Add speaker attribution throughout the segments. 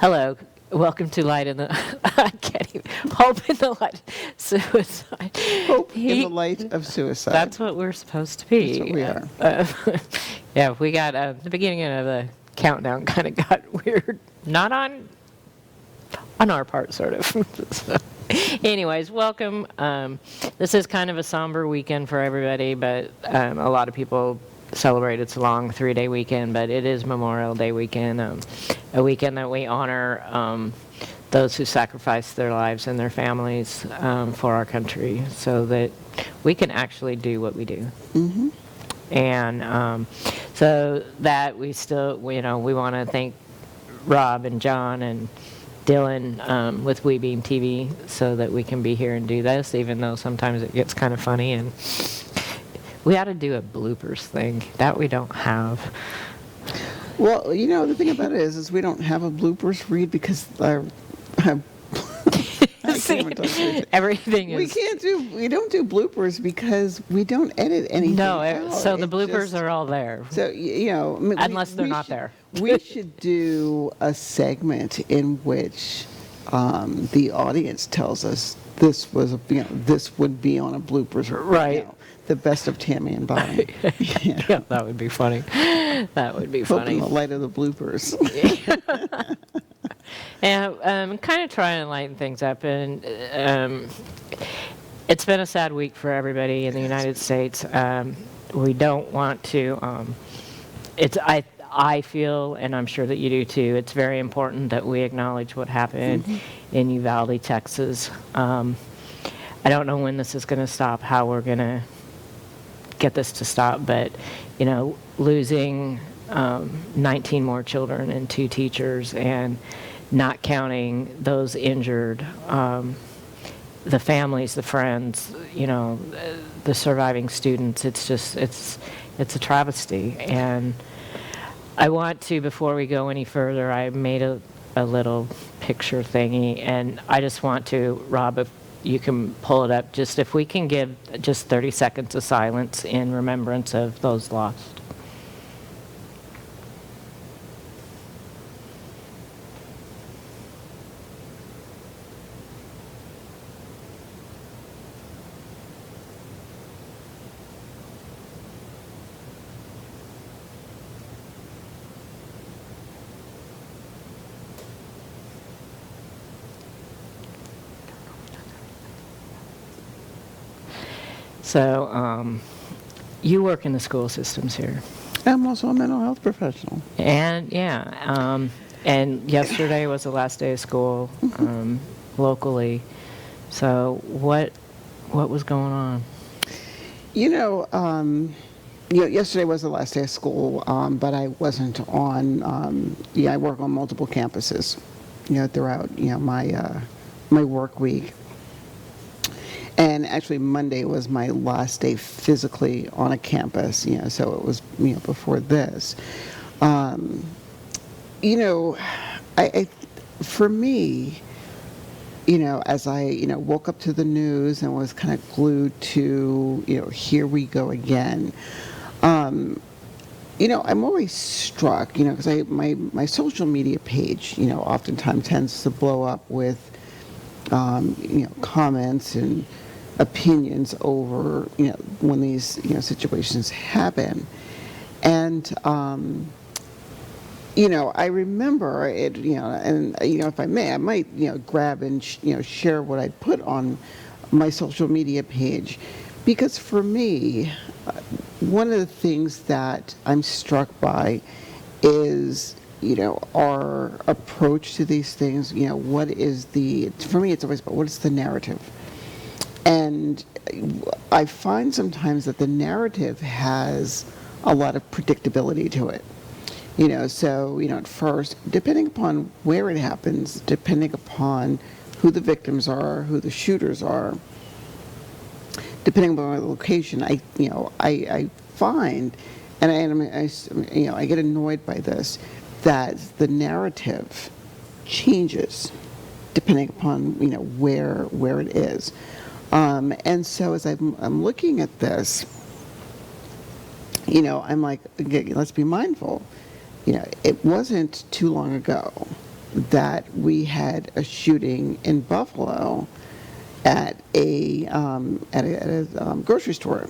Speaker 1: Hello, welcome to Light in the, I can't even, Hope in the Light, Suicide.
Speaker 2: Hope in the light of suicide.
Speaker 1: That's what we're supposed to be.
Speaker 2: That's what we are.
Speaker 1: Yeah, we got, the beginning of the countdown kind of got weird. Not on our part, sort of. So, anyways, welcome. This is kind of a somber weekend for everybody, but a lot of people celebrate. It's a long 3-day weekend, but it is Memorial Day weekend, a weekend that we honor those who sacrificed their lives and their families for our country so that we can actually do what we do.
Speaker 2: Mm-hmm.
Speaker 1: And so that we still, we want to thank Rob and John and Dylan with We Beam TV so that we can be here and do this, even though sometimes it gets kind of funny. And we ought to do a bloopers thing that we don't have.
Speaker 2: Well, the thing about it is we don't have a bloopers read because
Speaker 1: See, everything is.
Speaker 2: We don't do bloopers because we don't edit anything.
Speaker 1: No,
Speaker 2: out.
Speaker 1: so the bloopers are all there.
Speaker 2: So
Speaker 1: unless they're not there.
Speaker 2: We should do a segment in which the audience tells us this would be on a bloopers.
Speaker 1: Right.
Speaker 2: The best of Tammy and Bonni.
Speaker 1: Yeah, that would be funny. That would be
Speaker 2: Hope
Speaker 1: funny.
Speaker 2: in the light of the bloopers.
Speaker 1: And I'm kind of trying to lighten things up, and it's been a sad week for everybody in the United States. We don't want to. I feel, and I'm sure that you do too. It's very important that we acknowledge what happened in Uvalde, Texas. I don't know when this is going to stop, how we're going to get this to stop, but losing 19 more children and 2 teachers, and not counting those injured, the families, the friends, the surviving students. It's a travesty. And I want to, before we go any further, I made a little picture thingy, and I just want to, Rob, if you can pull it up, just if we can give just 30 seconds of silence in remembrance of those lost. So, you work in the school systems here.
Speaker 2: I'm also a mental health professional.
Speaker 1: And, and yesterday was the last day of school locally. So, what was going on?
Speaker 2: Yesterday was the last day of school, but I wasn't on. I work on multiple campuses, throughout my work week. And actually, Monday was my last day physically on a campus. So it was before this. For me, as I woke up to the news and was kind of glued to here we go again. I'm always struck, because my social media page, oftentimes tends to blow up with, comments and opinions over, when these, situations happen. And, I remember it, and, if I may, I might, grab and, share what I put on my social media page. Because for me, one of the things that I'm struck by is, our approach to these things. For me, it's always about what is the narrative. And I find sometimes that the narrative has a lot of predictability to it. So, at first, depending upon where it happens, depending upon who the victims are, who the shooters are, depending upon the location, I find, and I get annoyed by this, that the narrative changes depending upon, where it is. And so as I'm looking at this, I'm like, okay, let's be mindful. It wasn't too long ago that we had a shooting in Buffalo at a grocery store.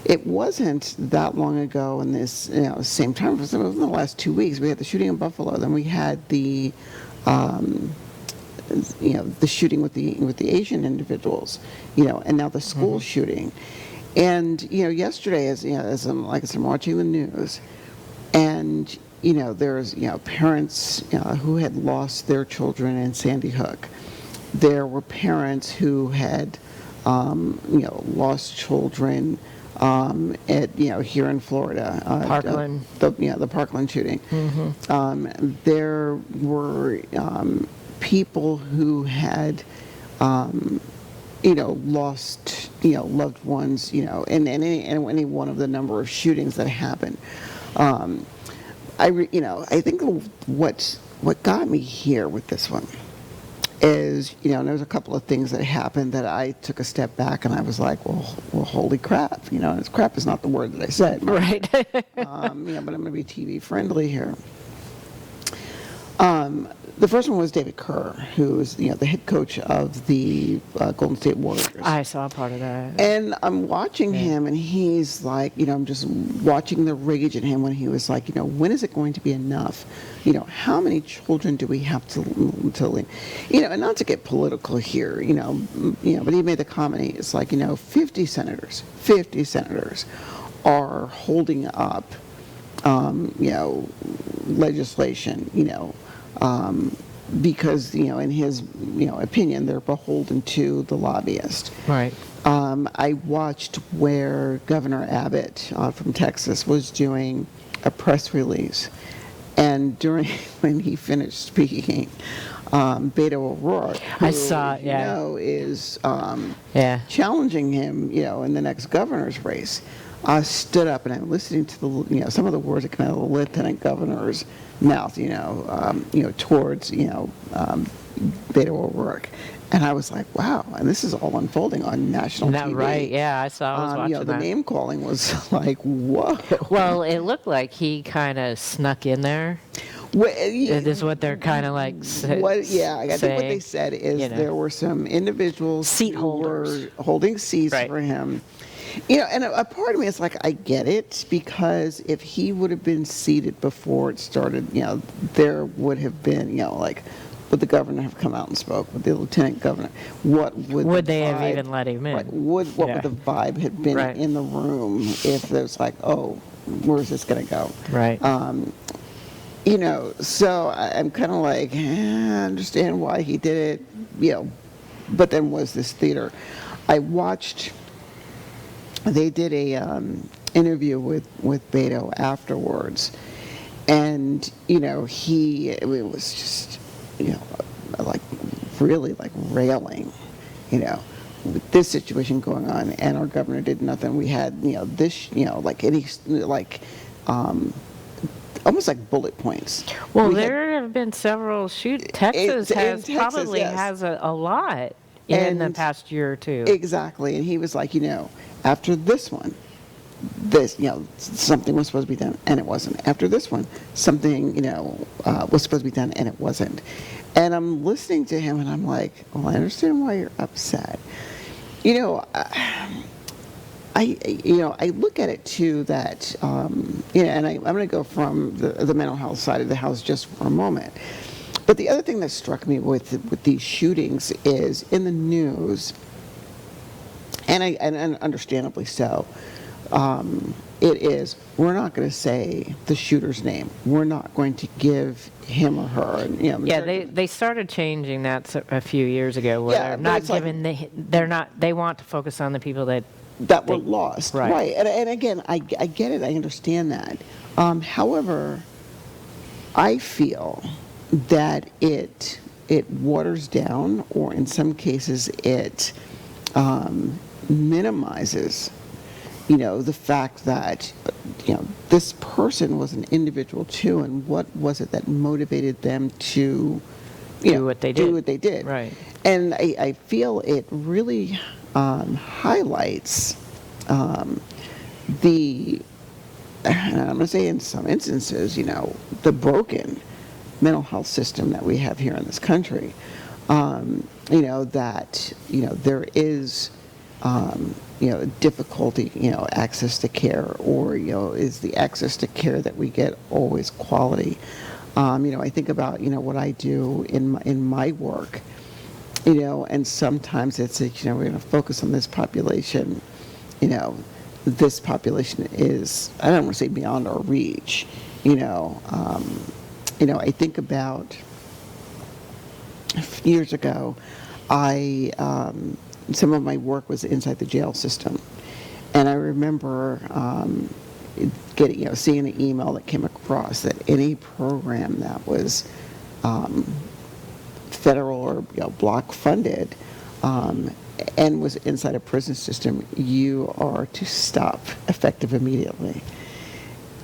Speaker 2: It wasn't that long ago in this same time. It was in the last 2 weeks. We had the shooting in Buffalo. Then we had the the shooting with the Asian individuals. And now the school shooting. And yesterday, as I'm watching the news, and there's parents who had lost their children in Sandy Hook. There were parents who had lost children at here in Florida.
Speaker 1: Parkland.
Speaker 2: The Parkland shooting. There were people who had lost loved ones in any one of the number of shootings that happened. I think what got me here with this one is, and there's a couple of things that happened that I took a step back and I was like, well, holy crap, and crap is not the word that I said.
Speaker 1: Right.
Speaker 2: But I'm going to be TV friendly here. The first one was David Kerr, who's the head coach of the Golden State Warriors.
Speaker 1: I saw part of that.
Speaker 2: And I'm watching him, and he's like, I'm just watching the rage in him when he was like, when is it going to be enough? How many children do we have to leave? And not to get political here, but he made the comment, it's like, 50 senators are holding up, legislation, because in his opinion they're beholden to the lobbyist.
Speaker 1: Right.
Speaker 2: I watched where Governor Abbott from Texas was doing a press release, and when he finished speaking, Beto O'Rourke, who,
Speaker 1: I saw,
Speaker 2: is challenging him, in the next governor's race, stood up, and I'm listening to the some of the words that come out of the lieutenant governor's mouth, towards Beto O'Rourke, and I was like, wow, and this is all unfolding on national TV.
Speaker 1: Right? Yeah, I saw. I was watching
Speaker 2: the
Speaker 1: that.
Speaker 2: name calling was like, whoa.
Speaker 1: Well, it looked like he kind of snuck in there. It is what they're kind of like
Speaker 2: I think what they said is there were some individuals
Speaker 1: seat
Speaker 2: who
Speaker 1: holders
Speaker 2: were holding seats for him. And a part of me is like, I get it, because if he would have been seated before it started, there would have been, would the governor have come out and spoke? Would the lieutenant governor? What would
Speaker 1: they have even let him in?
Speaker 2: Right, what would the vibe have been in the room if there's like, oh, where's this going to go?
Speaker 1: Right.
Speaker 2: So I'm kind of like, I understand why he did it, but then was this theater. I watched. They did a interview with Beto afterwards, and it was just like really like railing, with this situation going on, and our governor did nothing. We had this almost like bullet points.
Speaker 1: Well, there have been several Texas probably
Speaker 2: yes.
Speaker 1: has a lot in the past year or two.
Speaker 2: Exactly, and he was like, after this one, something was supposed to be done, and it wasn't. After this one, something, was supposed to be done, and it wasn't. And I'm listening to him, and I'm like, well, I understand why you're upset. I look at it too that, and I'm going to go from the mental health side of the house just for a moment. But the other thing that struck me with these shootings is in the news, and understandably so, it is, we're not going to say the shooter's name. We're not going to give him or her.
Speaker 1: They started changing that a few years ago. Where they're not giving they want to focus on the people that
Speaker 2: were lost. Right. And again, I get it. I understand that. However, I feel that it waters down, or in some cases it minimizes, the fact that, this person was an individual too, and what was it that motivated them to
Speaker 1: do what they did.
Speaker 2: Right. And I feel it really highlights and I'm going to say in some instances, the broken mental health system that we have here in this country. That there is difficulty, access to care, or is the access to care that we get always quality? I think about what I do in my work, and sometimes it's we're going to focus on this population. This population is, I don't want to say beyond our reach. I think about years ago, some of my work was inside the jail system, and I remember seeing an email that came across that any program that was federal or block funded and was inside a prison system, you are to stop effective immediately.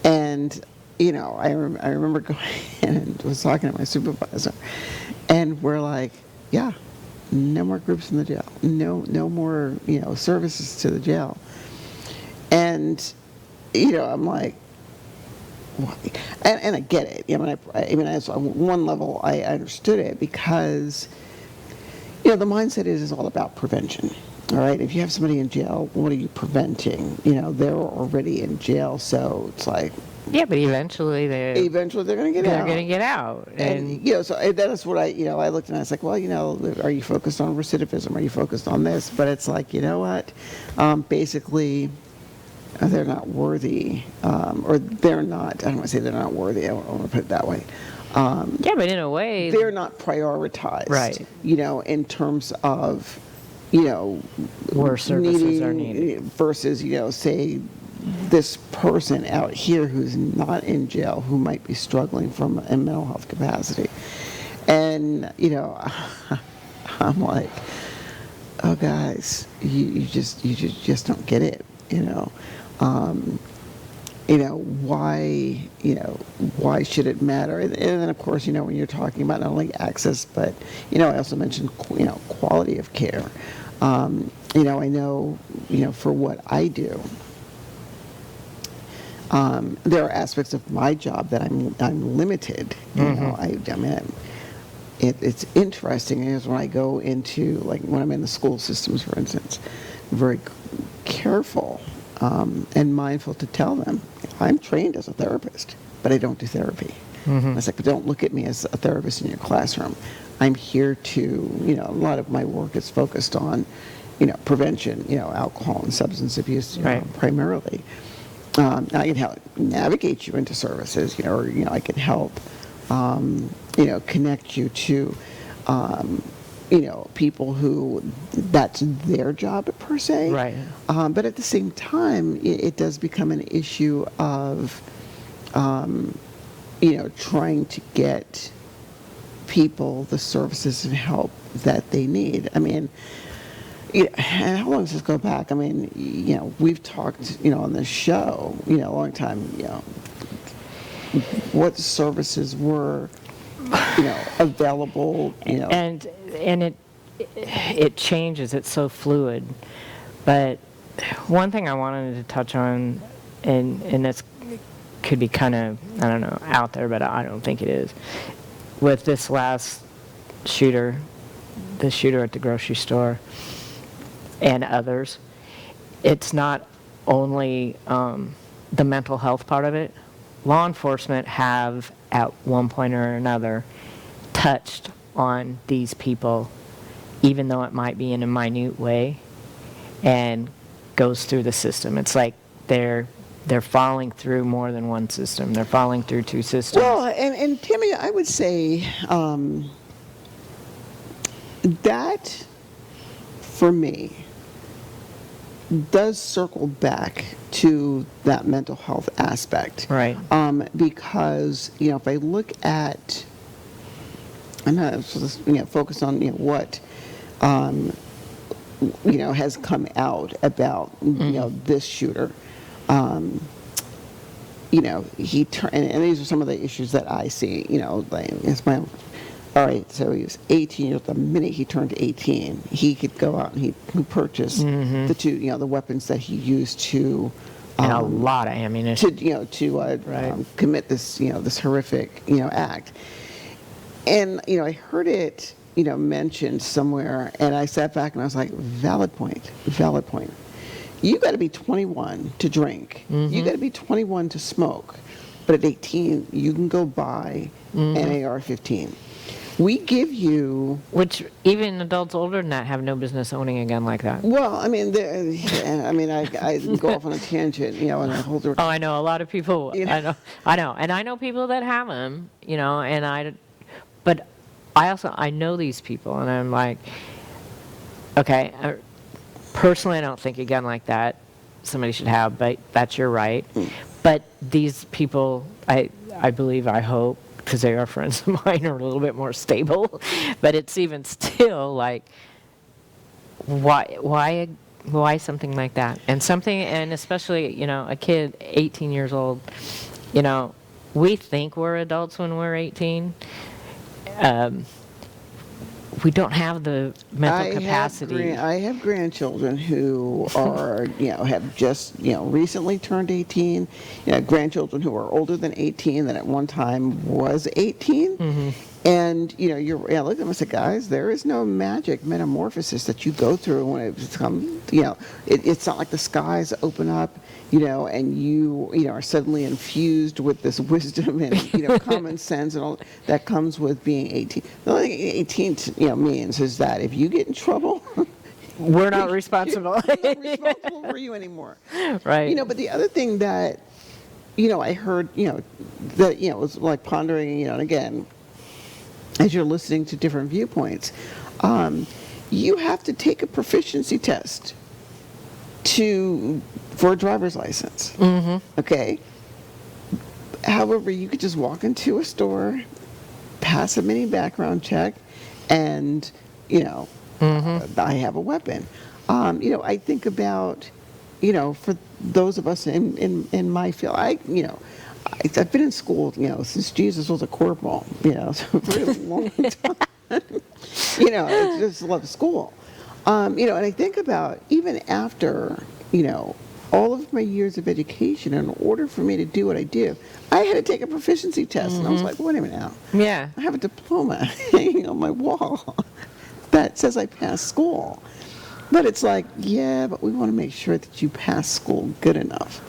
Speaker 2: And I remember going in and was talking to my supervisor, and we're like, yeah, no more groups in the jail, no more services to the jail. And I'm like, why? And I get it. I mean, as on one level, I understood it, because the mindset is all about prevention. All right, if you have somebody in jail, what are you preventing? They're already in jail, so it's like,
Speaker 1: Yeah, but eventually they're
Speaker 2: they're going to get out.
Speaker 1: They're going to get out.
Speaker 2: And so that's what I looked and I was like, well, are you focused on recidivism? Are you focused on this? But it's like, what? Basically, they're not worthy, or they're not. I don't want to say they're not worthy. I want to put it that way.
Speaker 1: Yeah, but in a way,
Speaker 2: they're not prioritized.
Speaker 1: Right.
Speaker 2: In terms of,
Speaker 1: where services are needed
Speaker 2: versus, say, this person out here who's not in jail, who might be struggling from a mental health capacity. And, I'm like, oh, guys, you just don't get it, why should it matter? And then, of course, when you're talking about not only access, but, I also mentioned, quality of care. I know, for what I do, there are aspects of my job that I'm limited. It's interesting is when I go into, like, when I'm in the school systems, for instance, I'm very careful and mindful to tell them, I'm trained as a therapist, but I don't do therapy. Mm-hmm. It's like, don't look at me as a therapist in your classroom. I'm here to, a lot of my work is focused on, prevention, alcohol and substance abuse,
Speaker 1: right.
Speaker 2: Primarily. I can help navigate you into services, or I can help, connect you to, people who that's their job per se.
Speaker 1: Right.
Speaker 2: But at the same time, it does become an issue of, trying to get people the services and help that they need. I mean, and how long does this go back? I mean, we've talked, on this show, a long time, what services were, available,
Speaker 1: And it changes. It's so fluid. But one thing I wanted to touch on, and this could be kind of, I don't know, out there, but I don't think it is. With this last shooter, the shooter at the grocery store, and others, it's not only the mental health part of it. Law enforcement have, at one point or another, touched on these people, even though it might be in a minute way, and goes through the system. It's like they're following through more than one system. They're following through two systems.
Speaker 2: Well, and Tammy, I would say that, for me, does circle back to that mental health aspect.
Speaker 1: Right.
Speaker 2: Because, if I look at, I'm not focused on, what, has come out about, this shooter. He turned, and these are some of the issues that I see, like, it's my, all right, so he was 18. The minute he turned 18, he could go out and he purchase the two, the weapons that he used to,
Speaker 1: and a lot of ammunition
Speaker 2: to, commit this, this horrific, act. And, I heard it, mentioned somewhere, and I sat back and I was like, valid point, valid point. You got to be 21 to drink. You got to be 21 to smoke. But at 18, you can go buy an AR-15. We give you...
Speaker 1: Which even adults older than that have no business owning a gun like that.
Speaker 2: Well, I mean, I go off on a tangent, and I hold her...
Speaker 1: Oh, I know a lot of people.
Speaker 2: You know?
Speaker 1: I know, and I know people that have them. But I know these people, and I'm like, okay. Personally, I don't think a gun like that somebody should have, but that's your right. But these people, I believe, I hope, because they are friends of mine, are a little bit more stable. But it's even still like, why something like that? And especially, a kid, 18 years old, we think we're adults when we're 18. We don't have the mental capacity.
Speaker 2: I have grandchildren who are, have just, recently turned 18. Grandchildren who are older than 18 that at one time was 18. And, I look at them and say, guys, there is no magic metamorphosis that you go through when it becomes, it's not like the skies open up, and you, are suddenly infused with this wisdom and, common sense and all that comes with being 18. The only thing 18, means is that if you get in trouble,
Speaker 1: we're not responsible.
Speaker 2: We're not responsible for you anymore.
Speaker 1: Right.
Speaker 2: But the other thing that, I heard, that, was like pondering, and again, as you're listening to different viewpoints, you have to take a proficiency test for a driver's license. Okay. However, you could just walk into a store, pass a mini background check, and I have a weapon. I think about, for those of us in my field, I've been in school, since Jesus was a corporal, so a really long time. I just love school. And I think about even after, all of my years of education, in order for me to do what I do, I had to take a proficiency test. And I was like, wait a minute now.
Speaker 1: Yeah.
Speaker 2: I have a diploma hanging on my wall that says I passed school. But it's like, yeah, but we want to make sure that you pass school good enough.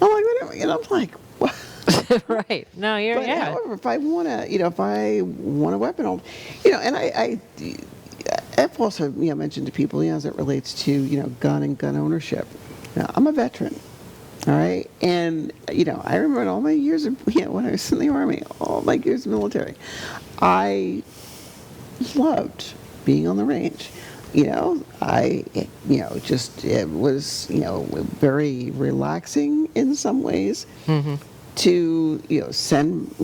Speaker 2: I'm like, wait a minute. And I'm like, what?
Speaker 1: Right. No,
Speaker 2: But however, if I want a weapon, and I've also, mentioned to people, as it relates to, gun and gun ownership. Now, I'm a veteran, all right? And, I remember in all my years of, when I was in the Army, all my years of military, I loved being on the range. It was, very relaxing in some ways to, send,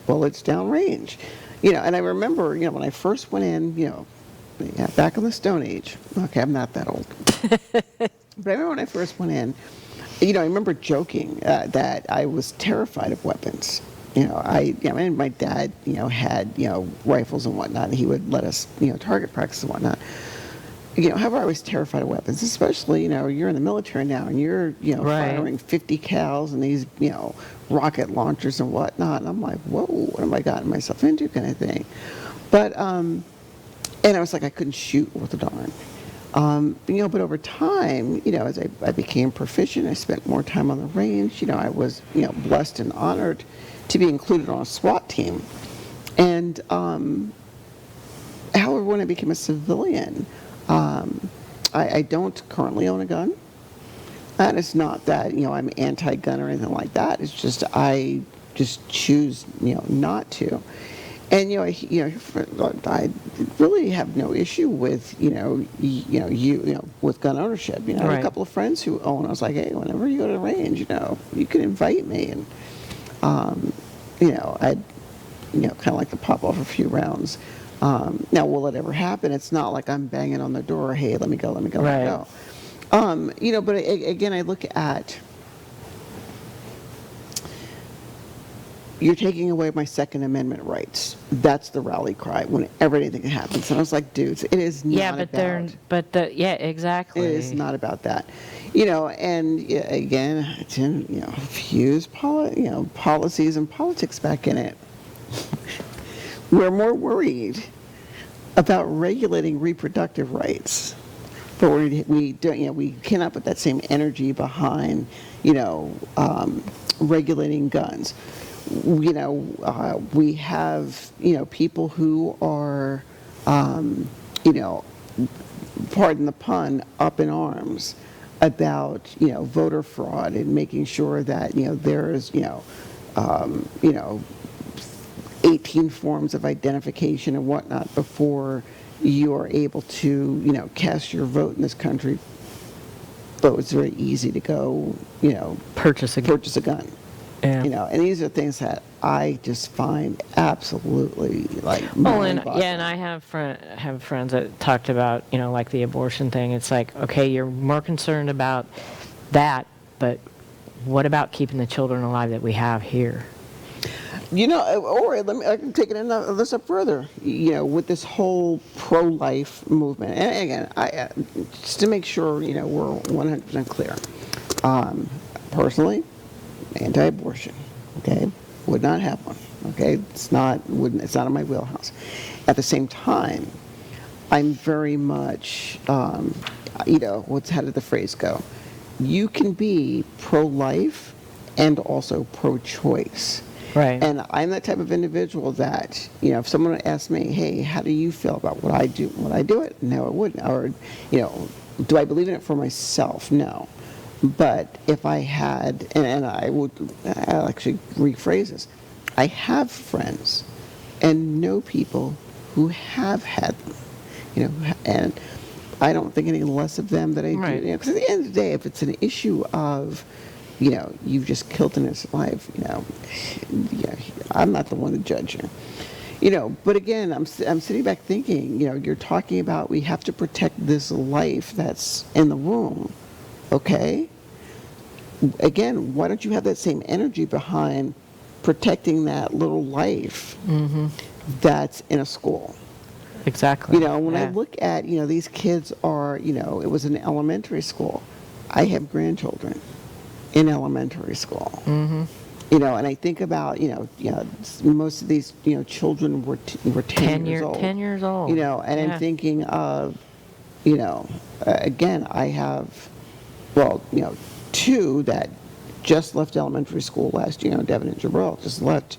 Speaker 2: bullets down range. And I remember, when I first went in, back in the Stone Age. Okay, I'm not that old. But I remember when I first went in, I remember joking that I was terrified of weapons. My dad, had, rifles and whatnot, and he would let us, target practice and whatnot. However, I was terrified of weapons, especially, you're in the military now, and you're,
Speaker 1: Right.
Speaker 2: firing 50 cals and these, rocket launchers and whatnot. And I'm like, whoa, what have I gotten myself into kind of thing. But, and I was like, I couldn't shoot worth a darn. But over time, as I became proficient, I spent more time on the range. I was, blessed and honored to be included on a SWAT team. And, however, when I became a civilian, I don't currently own a gun. And it's not that, I'm anti-gun or anything like that. It's just I just choose, not to. And I really have no issue with with gun ownership. I have
Speaker 1: Right.
Speaker 2: a couple of friends who own. I was like, hey, whenever you go to the range, you can invite me, and I'd kind of like to pop off a few rounds. Now, will it ever happen? It's not like I'm banging on the door. Hey, let me go, let me go, let me go. But again, I look at. You're taking away my Second Amendment rights. That's the rally cry whenever anything happens. And I was like, dudes, it is not
Speaker 1: exactly.
Speaker 2: It is not about that. And again, fuse policies and politics back in it. we're more worried about regulating reproductive rights, but we don't, we cannot put that same energy behind, regulating guns. We have, people who are, pardon the pun, up in arms about, voter fraud and making sure that, there is, 18 forms of identification and whatnot before you are able to, cast your vote in this country. But it's very easy to go,
Speaker 1: Purchase a
Speaker 2: gun.
Speaker 1: Yeah.
Speaker 2: And these are things that I just find absolutely
Speaker 1: And I have friends that talked about, like the abortion thing. It's like, okay, you're more concerned about that, but what about keeping the children alive that we have here?
Speaker 2: Or I can take it another step further. With this whole pro-life movement, and again, just to make sure we're 100% clear. Personally, anti-abortion. Okay, would not have one. Okay, it's not in my wheelhouse. At the same time, I'm very much, how did the phrase go? You can be pro-life and also pro-choice.
Speaker 1: Right.
Speaker 2: And I'm that type of individual that, if someone asked me, hey, how do you feel about what I do? Would I do it? No, I wouldn't. Or, do I believe in it for myself? No. But if I had, and I'll actually rephrase this, I have friends and know people who have had them, and I don't think any less of them that I
Speaker 1: Right.
Speaker 2: do. Because at the end of the day, if it's an issue of, you've just killed an innocent life, I'm not the one to judge you. But again, I'm sitting back thinking, you're talking about we have to protect this life that's in the womb, okay? Again, why don't you have that same energy behind protecting that little life that's in a school?
Speaker 1: Exactly.
Speaker 2: When I look at, these kids are, it was in elementary school. I have grandchildren in elementary school. And I think about, most of these, children were 10 years old.
Speaker 1: 10 years old.
Speaker 2: And
Speaker 1: Yeah.
Speaker 2: I'm thinking of, again, I have, two that just left elementary school last year. Devin and Jabril just left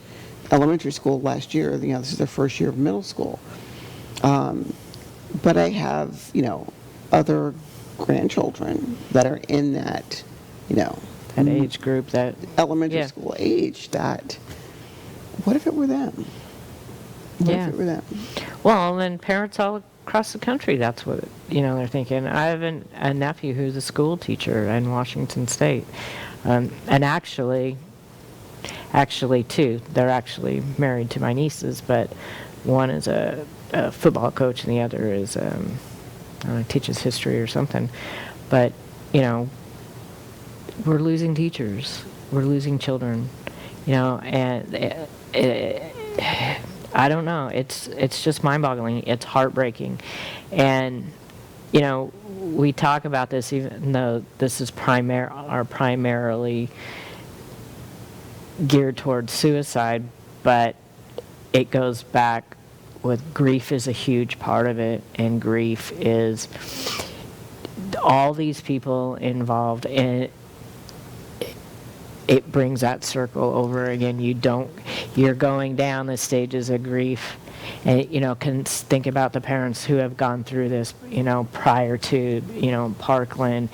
Speaker 2: elementary school last year. This is their first year of middle school. But I have, other grandchildren that are in that,
Speaker 1: That age group that
Speaker 2: elementary
Speaker 1: Yeah.
Speaker 2: school age that, what if it were them? What
Speaker 1: Yeah.
Speaker 2: if it were them?
Speaker 1: Well, and then parents all across the country, that's what, they're thinking. I have a nephew who's a school teacher in Washington State. And actually, two, they're actually married to my nieces, but one is a football coach and the other is, teaches history or something. But, we're losing teachers. We're losing children, and I don't know. It's just mind-boggling. It's heartbreaking, and we talk about this even though this is primarily geared towards suicide, but it goes back with grief is a huge part of it, and grief is all these people involved in. It brings that circle over again. You're going down the stages of grief, and can think about the parents who have gone through this, prior to, Parkland,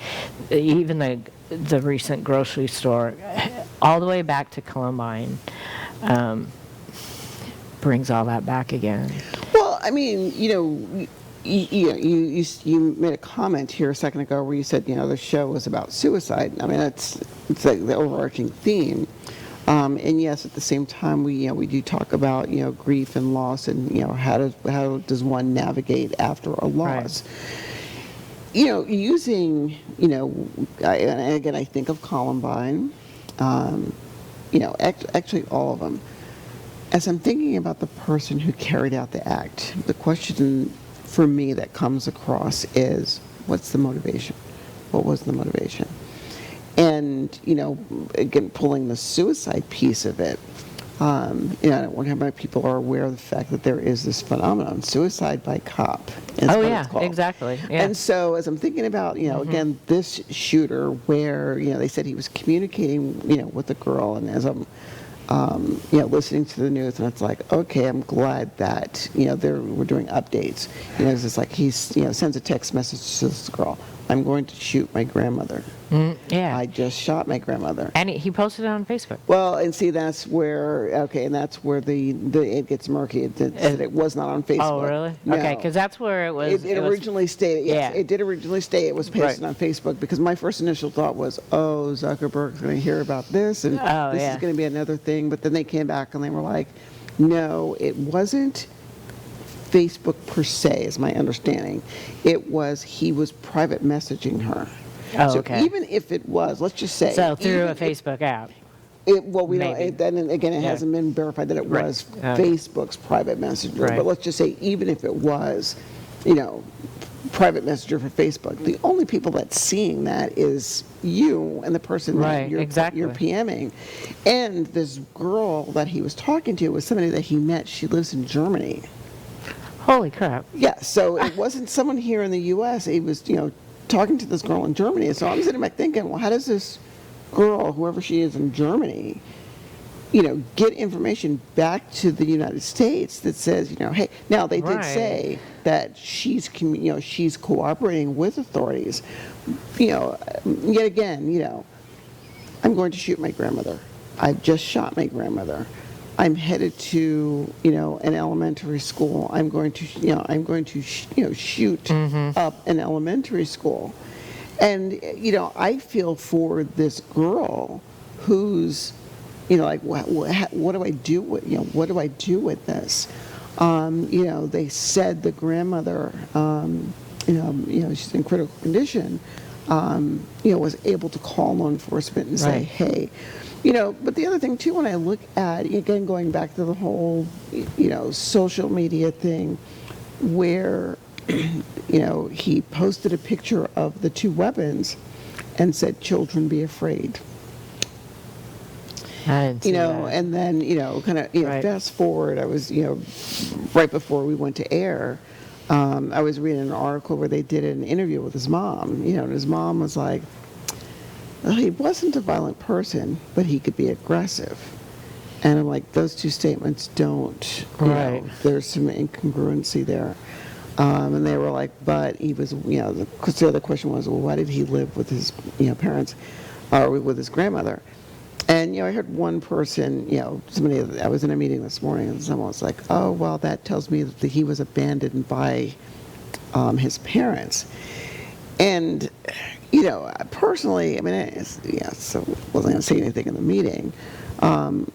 Speaker 1: even the recent grocery store, all the way back to Columbine, brings all that back again.
Speaker 2: Well, I mean, you made a comment here a second ago where you said, the show was about suicide. I mean, it's like the overarching theme. And yes, at the same time, we do talk about, grief and loss and, how does one navigate after a loss. Right. Using, and again, I think of Columbine, actually all of them. As I'm thinking about the person who carried out the act, the question for me that comes across is, what's the motivation? What was the motivation? And, again, pulling the suicide piece of it, I wonder how many people are aware of the fact that there is this phenomenon, suicide by cop. Is
Speaker 1: Oh,
Speaker 2: what
Speaker 1: yeah,
Speaker 2: it's called.
Speaker 1: exactly. Yeah.
Speaker 2: And so as I'm thinking about, again, this shooter where, they said he was communicating, with a girl, and as I'm, listening to the news, and it's like, okay, I'm glad that, we're doing updates. It's just like he's, sends a text message to this girl. I'm going to shoot my grandmother.
Speaker 1: Yeah.
Speaker 2: I just shot my grandmother.
Speaker 1: And he posted it on Facebook.
Speaker 2: Well, and see, that's where, and that's where the it gets murky. It was not on Facebook.
Speaker 1: Oh, really?
Speaker 2: No.
Speaker 1: Okay, because that's where it was.
Speaker 2: It originally stated, yes,
Speaker 1: Yeah.
Speaker 2: it did originally state it was pasted
Speaker 1: Right.
Speaker 2: on Facebook, because my first initial thought was, oh, Zuckerberg's going to hear about this, and this
Speaker 1: yeah.
Speaker 2: is going to be another thing. But then they came back and they were like, no, it wasn't Facebook per se, is my understanding. It was, he was private messaging her.
Speaker 1: Oh,
Speaker 2: So
Speaker 1: okay.
Speaker 2: even if it was, let's just say.
Speaker 1: So through
Speaker 2: even
Speaker 1: a
Speaker 2: if-
Speaker 1: Facebook app.
Speaker 2: Well, we
Speaker 1: Maybe.
Speaker 2: don't. Then again, it
Speaker 1: Yeah.
Speaker 2: hasn't been verified that it
Speaker 1: Right.
Speaker 2: was
Speaker 1: Okay.
Speaker 2: Facebook's private messenger.
Speaker 1: Right.
Speaker 2: But let's just say, even if it was, private messenger for Facebook, the only people that's seeing that is you and the person
Speaker 1: Right,
Speaker 2: that you're
Speaker 1: exactly.
Speaker 2: PMing. And this girl that he was talking to was somebody that he met. She lives in Germany.
Speaker 1: Holy crap.
Speaker 2: Yeah, so it wasn't someone here in the U.S. He was, talking to this girl in Germany. So I'm sitting back thinking, well, how does this girl, whoever she is in Germany, get information back to the United States that says, hey, now they did
Speaker 1: Right.
Speaker 2: say that she's cooperating with authorities. Yet again, I'm going to shoot my grandmother. I've just shot my grandmother. I'm headed to, an elementary school. I'm going to shoot up an elementary school. And, I feel for this girl who's, like, what do I do with, what do I do with this? They said the grandmother, she's in critical condition, was able to call law enforcement and say,
Speaker 1: Right.
Speaker 2: hey, but the other thing too, when I look at, again, going back to the whole, social media thing, where, he posted a picture of the two weapons and said, children be afraid.
Speaker 1: I didn't see that.
Speaker 2: And then, kind of,
Speaker 1: Right.
Speaker 2: fast forward, I was, right before we went to air, I was reading an article where they did an interview with his mom, and his mom was like, well, he wasn't a violent person, but he could be aggressive. And I'm like, those two statements don't,
Speaker 1: Right.
Speaker 2: There's some incongruency there. And they were like, but he was, because the other question was, well, why did he live with his, parents, or with his grandmother? And, I heard one person, somebody, I was in a meeting this morning, and someone was like, oh, well, that tells me that he was abandoned by his parents. And, personally, I mean, so wasn't going to say anything in the meeting. However,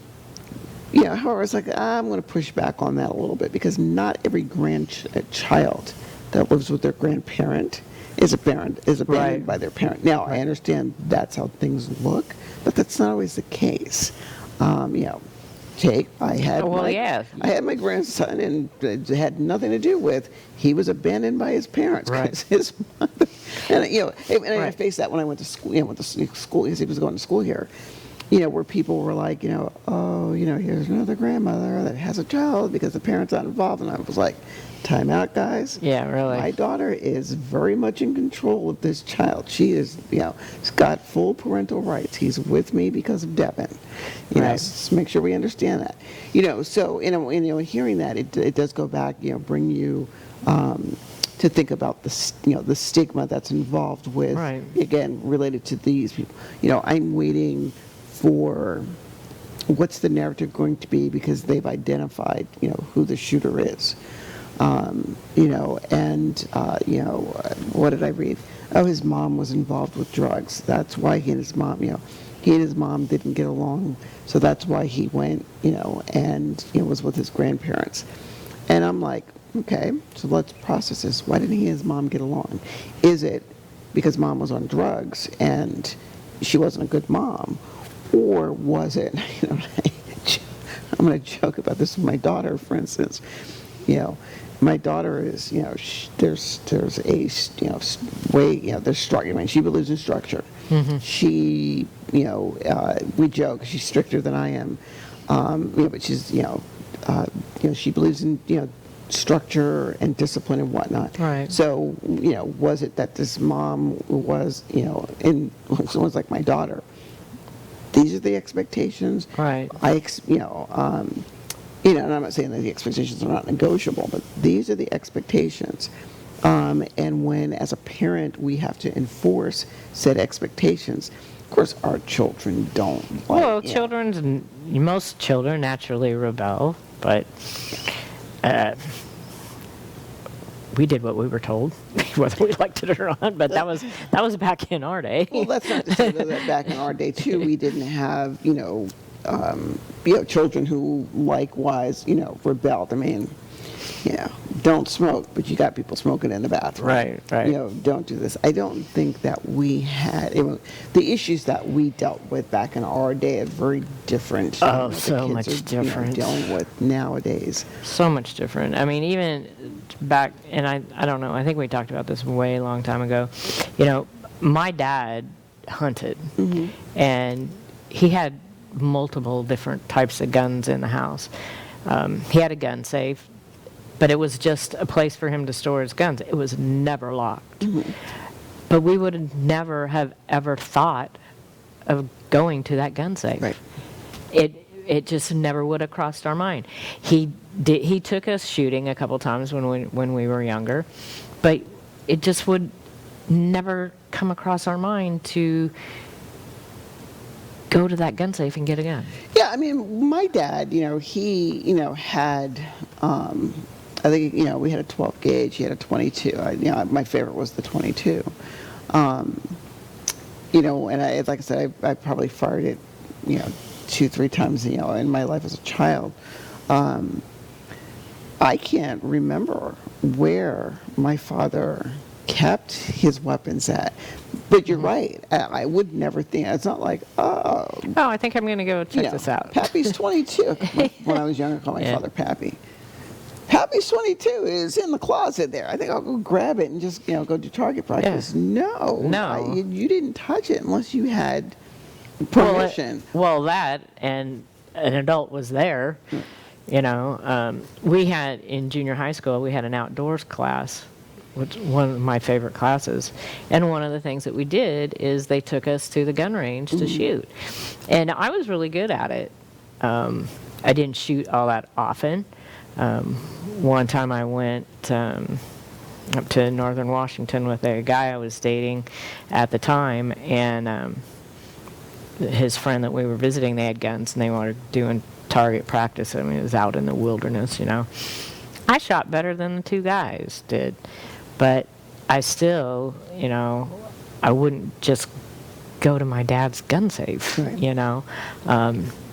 Speaker 2: it's like, I'm going to push back on that a little bit, because not every grandchild that lives with their grandparent is abandoned
Speaker 1: Right.
Speaker 2: by their parent. Now, I understand that's how things look, but that's not always the case. I had my grandson, and it had nothing to do with, he was abandoned by his parents.
Speaker 1: Right.
Speaker 2: 'Cause his mother, and I
Speaker 1: Right.
Speaker 2: faced that when I went to school, because he was going to school here, where people were like, oh, here's another grandmother that has a child because the parents aren't involved. And I was like, time out, guys.
Speaker 1: Yeah, really.
Speaker 2: My daughter is very much in control of this child. She is, she's got full parental rights. He's with me because of Devin.
Speaker 1: Right.
Speaker 2: So make sure we understand that. So, hearing that, it does go back, bring you to think about the stigma that's involved with,
Speaker 1: Right.
Speaker 2: again, related to these people. I'm waiting for what's the narrative going to be, because they've identified, who the shooter is. What did I read? Oh, his mom was involved with drugs. That's why he and his mom didn't get along. So that's why he went, and was with his grandparents. And I'm like, okay, so let's process this. Why didn't he and his mom get along? Is it because mom was on drugs and she wasn't a good mom? Or was it, I'm going to joke about this with my daughter, for instance. My daughter is, there's a, way, there's structure. I mean, she believes in structure. Mm-hmm. She, we joke, she's stricter than I am. But she's, she believes in, structure and discipline and whatnot.
Speaker 1: Right.
Speaker 2: So, was it that this mom was, in someone's like my daughter, these are the expectations.
Speaker 1: Right.
Speaker 2: And I'm not saying that the expectations are not negotiable, but these are the expectations. And when, as a parent, we have to enforce said expectations, of course, our children don't.
Speaker 1: Well, most children naturally rebel, but we did what we were told, whether we liked it or not. But that was back in our day.
Speaker 2: Well, that's not to say that back in our day too, we didn't have children who likewise rebelled. I mean, don't smoke, but you got people smoking in the bathroom.
Speaker 1: Right.
Speaker 2: Don't do this. I don't think that we had the issues that we dealt with back in our day are very different.
Speaker 1: Oh,
Speaker 2: than what the
Speaker 1: so
Speaker 2: kids
Speaker 1: much
Speaker 2: are,
Speaker 1: different.
Speaker 2: Dealing with nowadays.
Speaker 1: So much different. I mean, even back, and I don't know, I think we talked about this way long time ago. My dad hunted, and he had multiple different types of guns in the house. He had a gun safe, but it was just a place for him to store his guns. It was never locked. But we would never have ever thought of going to that gun safe.
Speaker 2: Right.
Speaker 1: It just never would have crossed our mind. He took us shooting a couple times when we were younger, but it just would never come across our mind to go to that gun safe and get a gun.
Speaker 2: Yeah, I mean, my dad, he, had, I think, we had a 12 gauge, he had a 22. My favorite was the 22. And like I said, I probably fired it, 2-3 times, in my life as a child. I can't remember where my father kept his weapons at. But you're right. I would never think. It's not like,
Speaker 1: Oh, I think I'm going to go check this out.
Speaker 2: Pappy's 22. When I was younger, I called my father Pappy. Pappy's 22 is in the closet there. I think I'll go grab it and just, go do target practice.
Speaker 1: Yeah.
Speaker 2: No. You didn't touch it unless you had permission.
Speaker 1: Well, that and an adult was there. We had, in junior high school, we had an outdoors class, which one of my favorite classes. And one of the things that we did is they took us to the gun range to shoot. And I was really good at it. I didn't shoot all that often. One time I went up to northern Washington with a guy I was dating at the time, and his friend that we were visiting, they had guns, and they were doing target practice. I mean, it was out in the wilderness, I shot better than the two guys did, but I still, I wouldn't just go to my dad's gun safe,
Speaker 2: Right.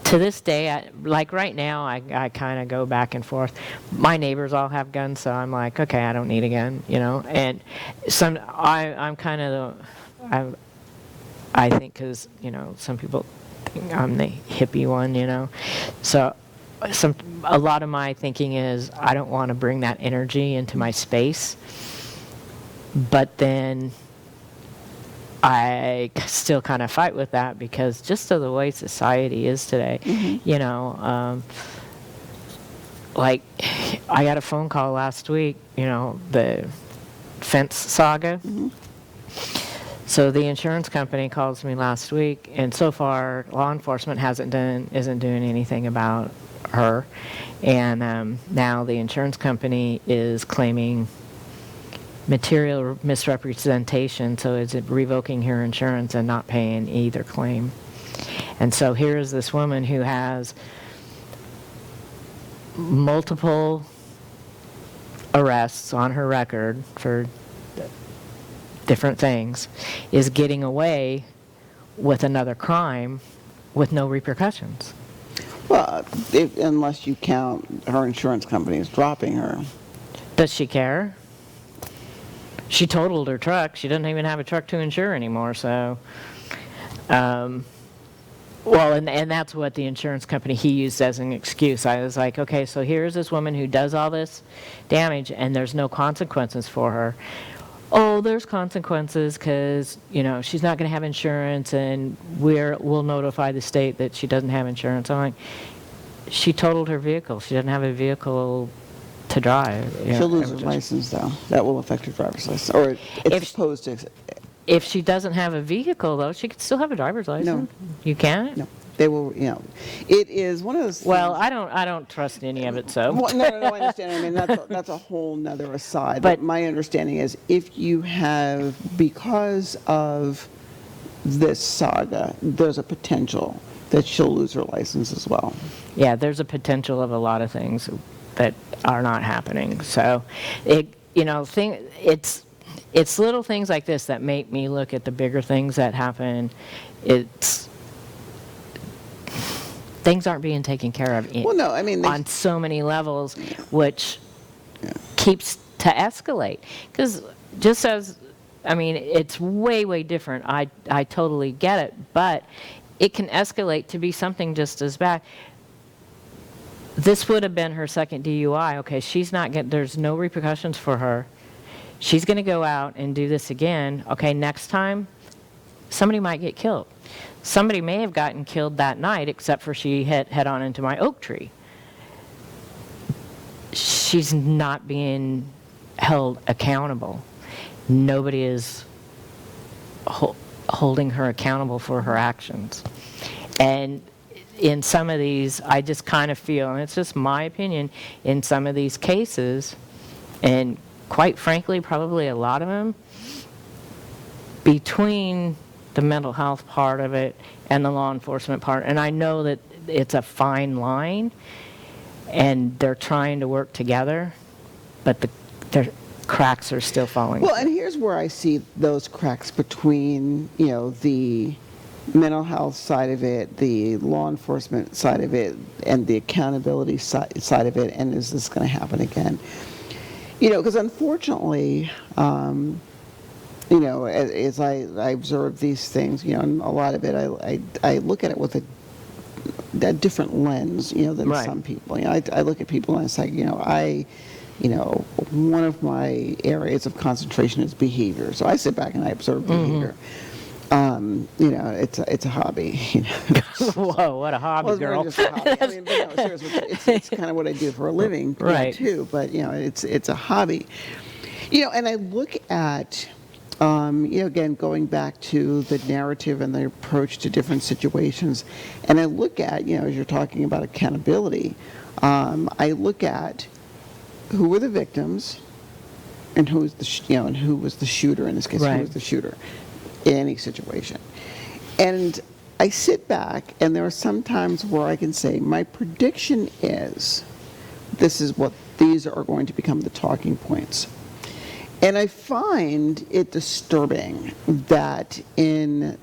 Speaker 1: To this day, like right now, I kind of go back and forth. My neighbors all have guns, so I'm like, okay, I don't need a gun, And I'm kind of I think because some people think I'm the hippie one, So a lot of my thinking is I don't want to bring that energy into my space, but then I still kind of fight with that because just of the way society is today, like I got a phone call last week, the fence saga. So the insurance company calls me last week, and so far law enforcement isn't doing anything about her, and now the insurance company is claiming material misrepresentation, so it's revoking her insurance and not paying either claim. And so here is this woman who has multiple arrests on her record for different things, is getting away with another crime with no repercussions.
Speaker 2: Well, unless you count her insurance company as dropping her.
Speaker 1: Does she care? She totaled her truck. She doesn't even have a truck to insure anymore. So, and that's what the insurance company he used as an excuse. I was like, okay, so here's this woman who does all this damage, and there's no consequences for her. Oh, there's consequences because she's not going to have insurance, and we'll notify the state that she doesn't have insurance. I'm like, she totaled her vehicle. She doesn't have a vehicle to drive.
Speaker 2: She'll lose her license, though. That will affect her driver's license. Or it's supposed to.
Speaker 1: If she doesn't have a vehicle, though, she could still have a driver's license. No. You can't?
Speaker 2: No. They will, it is one of those things.
Speaker 1: Well, I don't trust any of it, so.
Speaker 2: Well, no, I understand. I mean, that's a whole nother aside. But my understanding is if you have, because of this saga, there's a potential that she'll lose her license as well.
Speaker 1: Yeah, there's a potential of a lot of things that are not happening. So, it's little things like this that make me look at the bigger things that happen. Things aren't being taken care of on so many levels, which keeps to escalate. Because it's way, way different. I totally get it, but it can escalate to be something just as bad. This would have been her second DUI. Okay, there's no repercussions for her. She's going to go out and do this again. Okay, next time, somebody might get killed. Somebody may have gotten killed that night, except for she hit head on into my oak tree. She's not being held accountable. Nobody is holding her accountable for her actions. And in some of these, I just kind of feel, and it's just my opinion, in some of these cases, and quite frankly, probably a lot of them, between the mental health part of it and the law enforcement part, and I know that it's a fine line, and they're trying to work together, but their cracks are still falling.
Speaker 2: Well, and here's where I see those cracks between, the mental health side of it, the law enforcement side of it, and the accountability side of it, and is this going to happen again? Because unfortunately, as I observe these things, and a lot of it, I look at it with a different lens, than some people. I look at people and I say, one of my areas of concentration is behavior. So I sit back and I observe behavior. It's a hobby.
Speaker 1: Whoa, what a hobby, girl!
Speaker 2: It's just a hobby. But no, seriously, it's kind of what I do for a living,
Speaker 1: right?
Speaker 2: Too. But it's a hobby. And I look at. Again, going back to the narrative and the approach to different situations, and I look at, as you're talking about accountability, I look at who were the victims, and who was and who was the shooter in this case.
Speaker 1: Right.
Speaker 2: Who was the shooter in any situation? And I sit back, and there are some times where I can say my prediction is, these are going to become the talking points. And I find it disturbing that in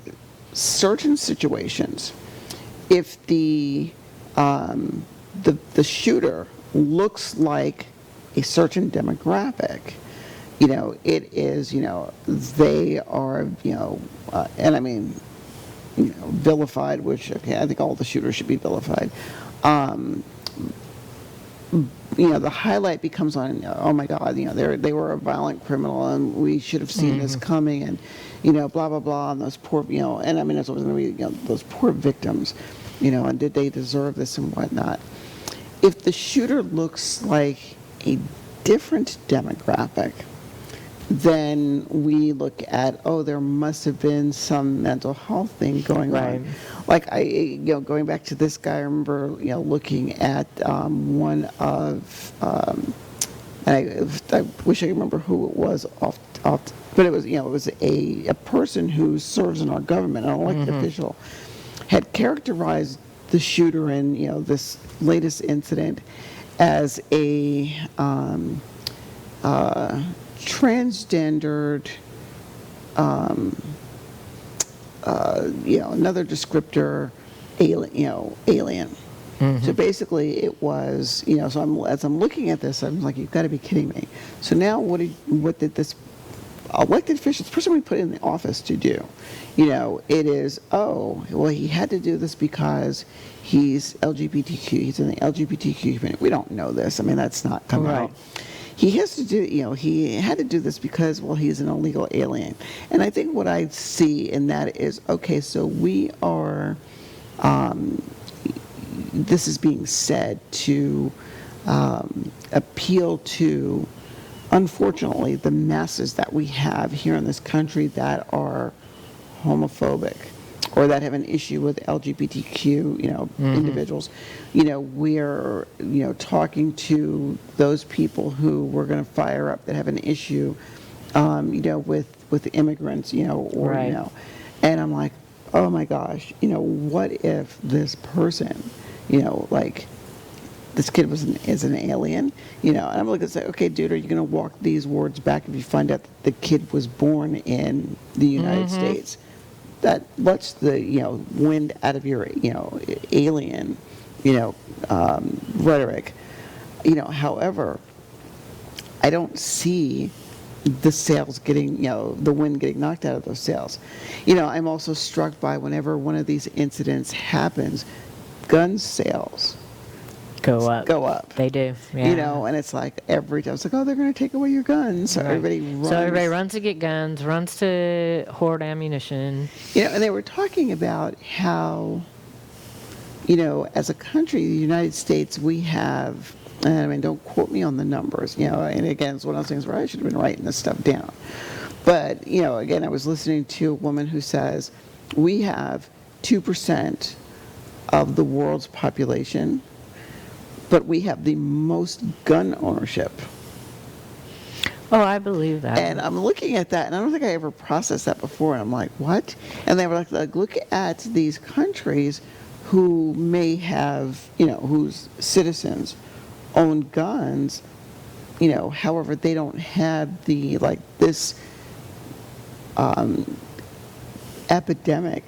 Speaker 2: certain situations, if the shooter looks like a certain demographic, it is, they are, and I mean, vilified, which, okay, I think all the shooters should be vilified. The highlight becomes on, oh my God, they were a violent criminal and we should have seen this coming, and, blah, blah, blah, and those poor, and I mean, it's always going to be, those poor victims, and did they deserve this and whatnot. If the shooter looks like a different demographic, then we look at, there must have been some mental health thing going on. Like going back to this guy, I remember, looking at one of, and I wish I could remember who it was off, but it was, it was a person who serves in our government, an elected official, had characterized the shooter in, this latest incident as a transgendered, another descriptor, alien. So basically, it was, so as I'm looking at this, I'm like, you've got to be kidding me. So now, what did this elected official, the person we put in the office to do? It is, he had to do this because he's LGBTQ. He's in the LGBTQ community. We don't know this. I mean, that's not coming out. He has to do, he had to do this because, he's an illegal alien. And I think what I see in that is, okay, so we are, this is being said to appeal to, unfortunately, the masses that we have here in this country that are homophobic or that have an issue with LGBTQ, individuals. We're, talking to those people who we're going to fire up that have an issue, with immigrants, or,
Speaker 1: Right.
Speaker 2: and I'm like, oh my gosh, what if this person, like, this kid is an alien, and I'm looking and say, okay, dude, are you going to walk these words back if you find out that the kid was born in the United States? That lets the, wind out of your, alien, rhetoric. However, I don't see the sails getting, the wind getting knocked out of those sails. I'm also struck by whenever one of these incidents happens, gun sales
Speaker 1: Go up.
Speaker 2: go up.
Speaker 1: They do. Yeah.
Speaker 2: And it's like every time it's like, oh, they're going to take away your guns. So
Speaker 1: Right.
Speaker 2: everybody runs.
Speaker 1: So everybody runs to get guns, runs to hoard ammunition.
Speaker 2: And they were talking about how, as a country, the United States, we have, and I mean, don't quote me on the numbers, and again, it's one of those things where I should have been writing this stuff down. But, again, I was listening to a woman who says, we have 2% of the world's population, but we have the most gun ownership.
Speaker 1: Oh, I believe that.
Speaker 2: And I'm looking at that, and I don't think I ever processed that before. And I'm like, what? And they were like, look at these countries who may have, whose citizens own guns, however, they don't have the, like, this epidemic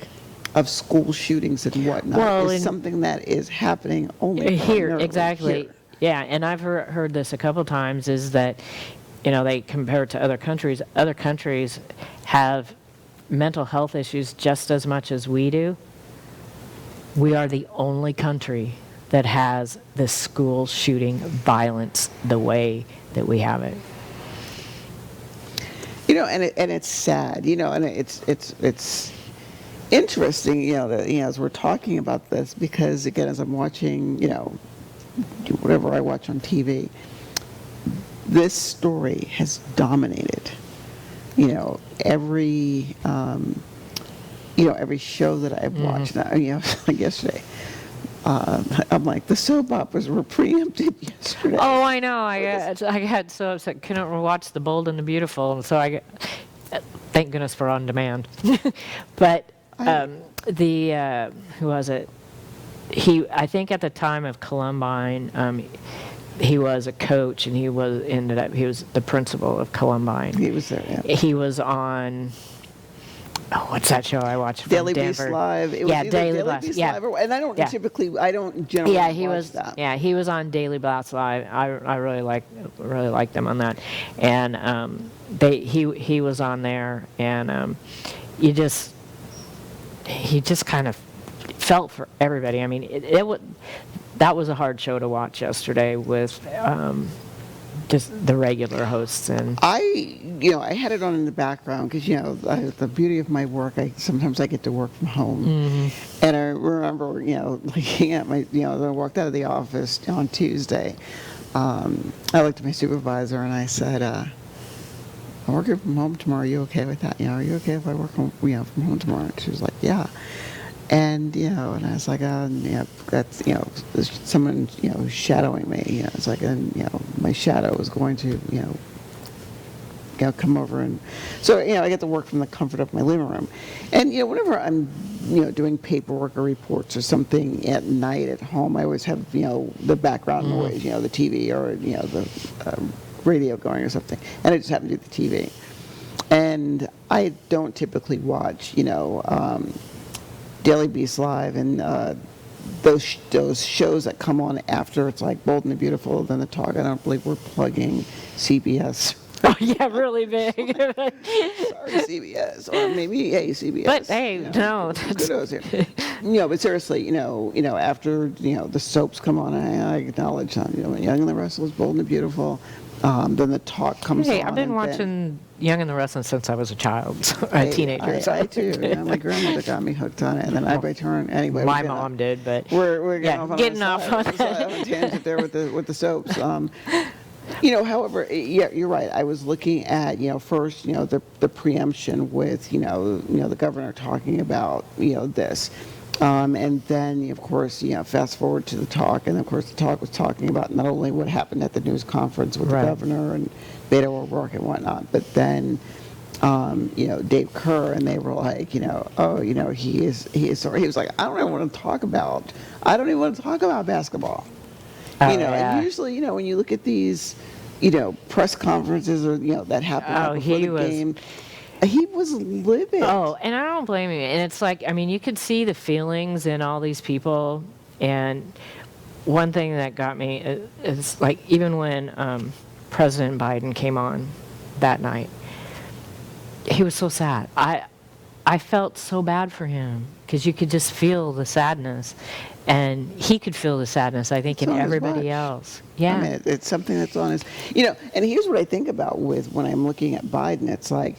Speaker 2: of school shootings and whatnot.
Speaker 1: Well,
Speaker 2: is something that is happening only
Speaker 1: here,
Speaker 2: primarily
Speaker 1: exactly.
Speaker 2: here.
Speaker 1: Yeah, and I've heard this a couple times, is that, they compare it to other countries. Other countries have mental health issues just as much as we do. We are the only country that has this school shooting violence the way that we have it.
Speaker 2: And it's sad, and it's interesting, that, as we're talking about this, because again, as I'm watching, whatever I watch on TV, this story has dominated, every show that I've watched. Now, like yesterday, I'm like, the soap operas were preempted yesterday.
Speaker 1: Oh, I know. I got so upset. Couldn't watch The Bold and the Beautiful, and so thank goodness for on demand. But who was it? I think at the time of Columbine, he was a coach, and he was the principal of Columbine.
Speaker 2: He was there. Yeah.
Speaker 1: He was on. Oh, what's that show I watch from
Speaker 2: Daily
Speaker 1: Denver?
Speaker 2: Beast Live. It was
Speaker 1: Yeah,
Speaker 2: either
Speaker 1: Daily Blast.
Speaker 2: Beast
Speaker 1: Yeah.
Speaker 2: Live and I don't
Speaker 1: Yeah.
Speaker 2: generally
Speaker 1: Yeah, he
Speaker 2: watch
Speaker 1: was.
Speaker 2: that.
Speaker 1: Yeah, he was on Daily Blast Live. I really like them on that, and he was on there, and he just kind of felt for everybody. I mean, that was a hard show to watch yesterday with just the regular hosts. And
Speaker 2: I had it on in the background because, the beauty of my work, sometimes I get to work from home. And I remember, looking at my, when I walked out of the office on Tuesday, I looked at my supervisor and I said, I'm working from home tomorrow. Are you okay with that? Are you okay if I work from home tomorrow? And she was like, yeah. And, and I was like, that's, there's someone, shadowing me. It's like, my shadow is going to, come over. And so, I get to work from the comfort of my living room. And, whenever I'm, doing paperwork or reports or something at night at home, I always have, the background noise, the TV or, the radio going or something. And I just happen to do the TV. And I don't typically watch, Daily Beast Live and those shows that come on after. It's like Bold and the Beautiful, then the talk. I don't believe we're plugging CBS.
Speaker 1: oh yeah, really big.
Speaker 2: Sorry, CBS, or maybe CBS.
Speaker 1: But hey, no, that's
Speaker 2: Kudos here. But seriously, after the soaps come on, I acknowledge Young and the Restless, Bold and the Beautiful. Then the talk comes
Speaker 1: Hey,
Speaker 2: on.
Speaker 1: I've been
Speaker 2: and then-
Speaker 1: watching Young and the Restless since I was a child, a teenager. So.
Speaker 2: I too. You know, my grandmother got me hooked on it, and then I by turn anyway.
Speaker 1: My mom did, but
Speaker 2: We're
Speaker 1: getting off on
Speaker 2: a tangent there with the soaps. However, yeah, you're right. I was looking at first the preemption with the governor talking about this. And then, of course, fast forward to the talk, and of course, the talk was talking about not only what happened at the news conference with the governor and Beto O'Rourke and whatnot, but then, Dave Kerr, and they were like, he is sorry. He was like, I don't even want to talk about basketball. And usually, when you look at these, press conferences or that happen right before the game. He was livid.
Speaker 1: Oh, and I don't blame him. And it's like, I mean, you could see the feelings in all these people. And one thing that got me is like, even when President Biden came on that night, he was so sad. I felt so bad for him because you could just feel the sadness. And he could feel the sadness, I think, in everybody else. Yeah.
Speaker 2: I mean, it's something that's on his, and here's what I think about with when I'm looking at Biden. It's like,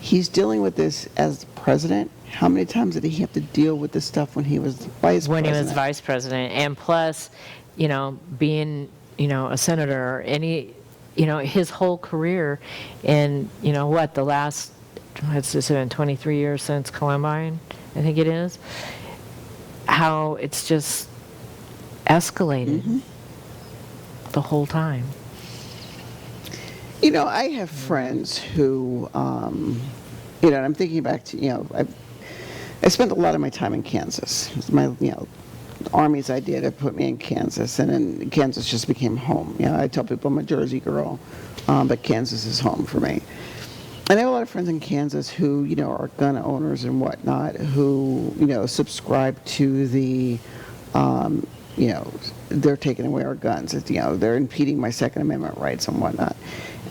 Speaker 2: he's dealing with this as president. How many times did he have to deal with this stuff when he was vice president?
Speaker 1: When he was vice president. And plus, being, a senator, his whole career in, the last, it's been 23 years since Columbine, I think it is, how it's just escalated the whole time.
Speaker 2: I have friends who, and I'm thinking back to, I spent a lot of my time in Kansas. It was my, Army's idea to put me in Kansas, and then Kansas just became home. I tell people I'm a Jersey girl, but Kansas is home for me. And I have a lot of friends in Kansas who, are gun owners and whatnot, who, subscribe to the, they're taking away our guns. They're impeding my Second Amendment rights and whatnot.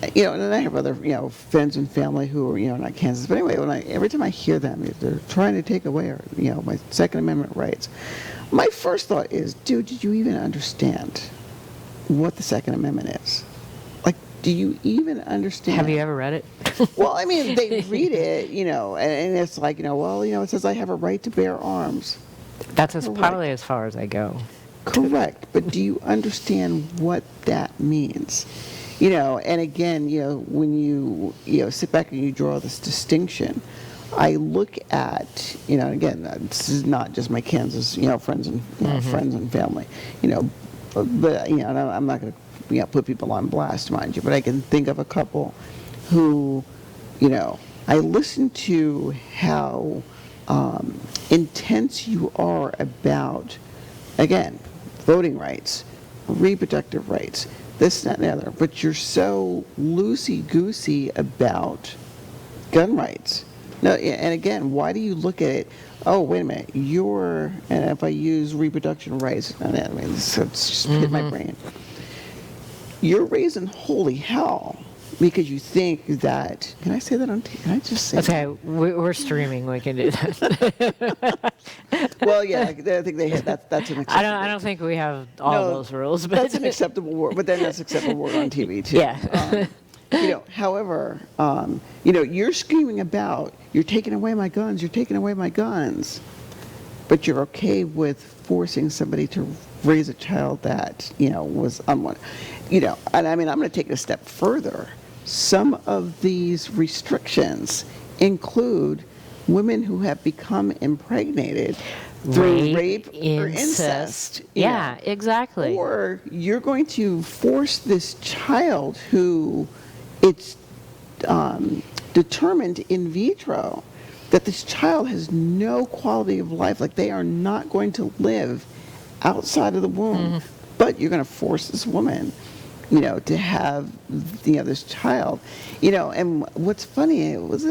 Speaker 2: And then I have other, friends and family who are, not Kansas. But anyway, every time I hear them, they're trying to take away our, my Second Amendment rights. My first thought is, dude, did you even understand what the Second Amendment is? Like, do you even understand?
Speaker 1: Have you ever read it?
Speaker 2: Well, I mean, they read it, and it's like, it says I have a right to bear arms.
Speaker 1: That's probably as far as I go.
Speaker 2: Correct. But do you understand what that means? And again, when you sit back and you draw this distinction, I look at, again, this is not just my Kansas, friends and friends and family, but and I'm not going to put people on blast, mind you, but I can think of a couple who, I listen to how intense you are about, again, voting rights, reproductive rights, this, that, and the other, but you're so loosey-goosey about gun rights. No, and again, why do you look at it, oh, wait a minute, and if I use reproduction rights, I mean, it's just hit my brain. You're raising holy hell because you think that, can I say that on TV? Can I just say
Speaker 1: Okay, we're streaming, we can do that.
Speaker 2: Well, yeah, I think that's an acceptable.
Speaker 1: I don't think we have all those rules, but
Speaker 2: that's an acceptable word. But then that's an acceptable word on TV too.
Speaker 1: Yeah.
Speaker 2: However, you're screaming about you're taking away my guns, but you're okay with forcing somebody to raise a child that was unwanted. And I mean, I'm going to take it a step further. Some of these restrictions include women who have become impregnated through rape or incest.
Speaker 1: Yeah, exactly.
Speaker 2: Or you're going to force this child who it's determined in vitro that this child has no quality of life, like they are not going to live outside of the womb, but you're going to force this woman to have this child, and what's funny, it was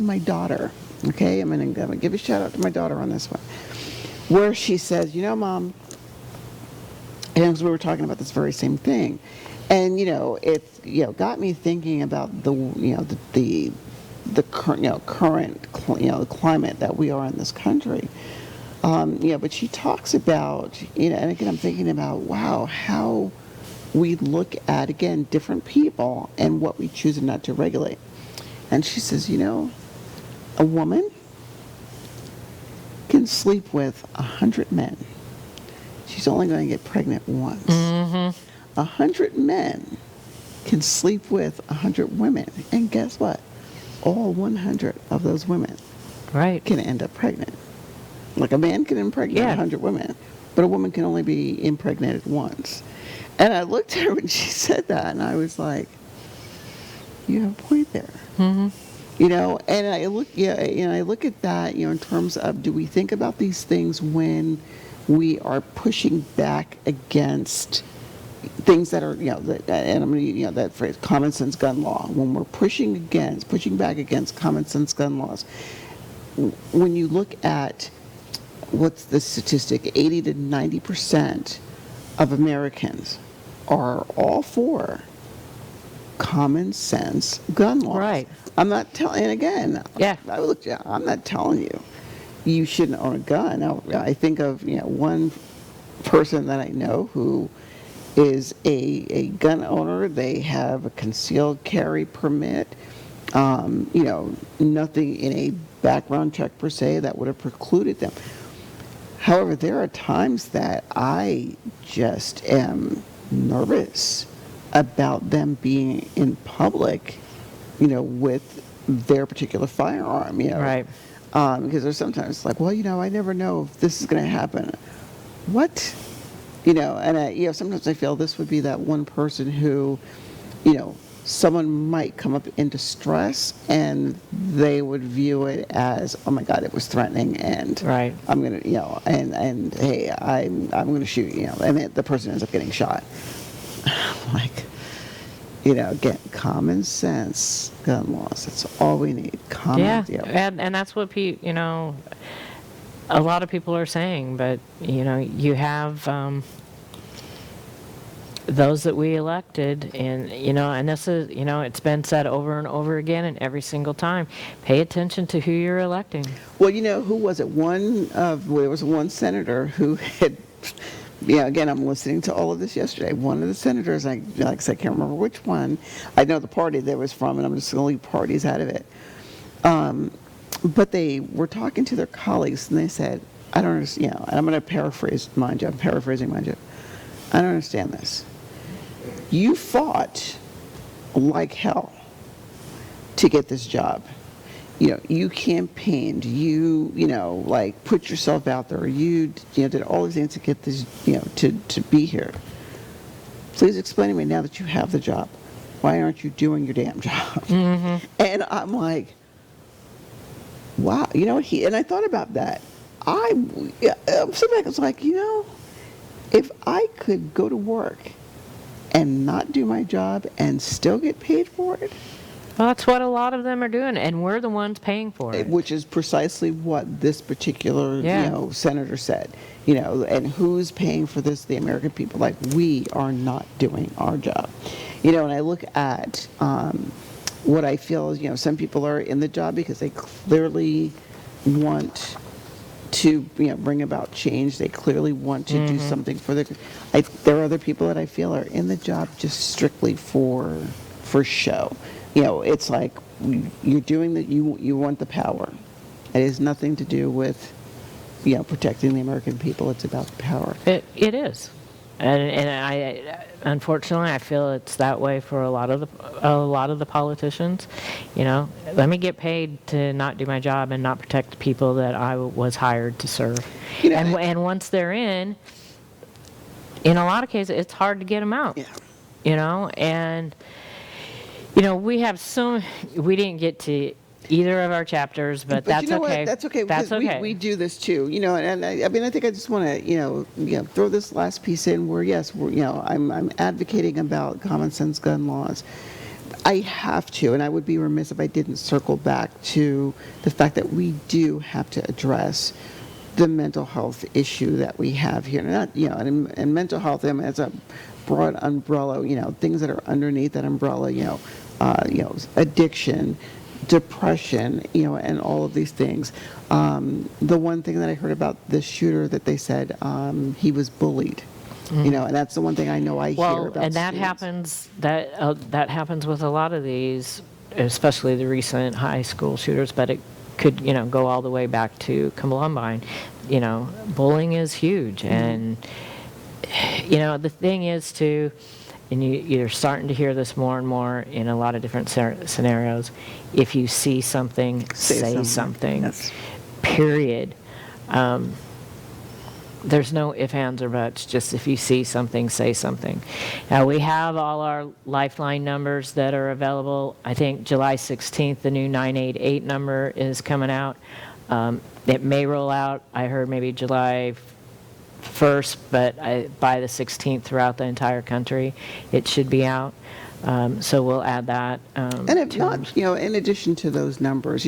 Speaker 2: my daughter. Okay, I'm gonna give a shout out to my daughter on this one, where she says, Mom, and we were talking about this very same thing, and it got me thinking about the current climate that we are in this country. But she talks about, and again, I'm thinking about, wow, how we look at, again, different people and what we choose not to regulate. And she says, a woman can sleep with 100 men. She's only going to get pregnant once. 100 men can sleep with 100 women. And guess what? All 100 of those women can end up pregnant. Like a man can impregnate 100 women, but a woman can only be impregnated once. And I looked at her when she said that, and I was like, you have a point there. And I look at that, in terms of, do we think about these things when we are pushing back against things that are, and I'm going to use that phrase, common sense gun law. When we're pushing back against common sense gun laws, when you look at what's the statistic, 80 to 90% of Americans are all for common sense gun laws.
Speaker 1: Right.
Speaker 2: I'm not telling, and again, I'm not telling you shouldn't own a gun. Now, I think of one person that I know who is a gun owner. They have a concealed carry permit. Nothing in a background check per se that would have precluded them. However, there are times that I just am nervous about them being in public, with their particular firearm,
Speaker 1: Right.
Speaker 2: Because there's sometimes like, I never know if this is going to happen. What? And sometimes I feel this would be that one person who, someone might come up in distress and they would view it as, oh my God, it was threatening, and I'm gonna, and hey, I'm gonna shoot, and the person ends up getting shot. Like, again, common sense gun laws. That's all we need.
Speaker 1: And that's what a lot of people are saying, but you have those that we elected, and and this is it's been said over and over again, and every single time, pay attention to who you're electing.
Speaker 2: Well, who was it? There was one senator who had, again, I'm listening to all of this yesterday. One of the senators, I can't remember which one. I know the party they was from, and I'm just going to leave parties out of it. But they were talking to their colleagues, and they said, I don't understand, and I'm going to paraphrase, mind you. I'm paraphrasing, mind you. I don't understand this. You fought like hell to get this job. You campaigned, you put yourself out there, you did all these things to get this, to be here. Please explain to me, now that you have the job, why aren't you doing your damn job? And I'm like, wow, and I thought about that. I'm sitting back, it's like, if I could go to work and not do my job and still get paid for it.
Speaker 1: Well, that's what a lot of them are doing, and we're the ones paying for it.
Speaker 2: Which is precisely what this particular, senator said. And who's paying for this? The American people. Like, we are not doing our job. And I look at what I feel is, some people are in the job because they clearly want to bring about change. They clearly want to do something for there are other people that I feel are in the job just strictly for show. It's like you're doing that. You want the power. It has nothing to do with protecting the American people. It's about the power.
Speaker 1: It is, and I unfortunately I feel it's that way for a lot of the politicians. Let me get paid to not do my job and not protect the people that I was hired to serve. And once they're in a lot of cases, it's hard to get them out. And we have we didn't get to either of our chapters, but that's okay.
Speaker 2: What? That's okay. That's okay. We do this too, and I think I just want to, throw this last piece in where, yes, I'm advocating about common sense gun laws. I have to, and I would be remiss if I didn't circle back to the fact that we do have to address the mental health issue that we have here. And mental health, as a broad umbrella, things that are underneath that umbrella, addiction, depression, and all of these things. The one thing that I heard about this shooter that they said he was bullied. You know, and that's the one thing I know I hear
Speaker 1: Well,
Speaker 2: about
Speaker 1: and that
Speaker 2: students.
Speaker 1: happens, that happens with a lot of these, especially the recent high school shooters, but it could, go all the way back to Columbine. Bullying is huge, and, the thing is too, and you're starting to hear this more and more in a lot of different scenarios, if you see something, say something.
Speaker 2: Yes.
Speaker 1: Period. There's no ifs, ands, or buts, just if you see something, say something. Now, we have all our Lifeline numbers that are available. I think July 16th, the new 988 number is coming out. It may roll out, I heard maybe July 1st, but by the 16th throughout the entire country, it should be out. So we'll add that.
Speaker 2: And if not, in addition to those numbers,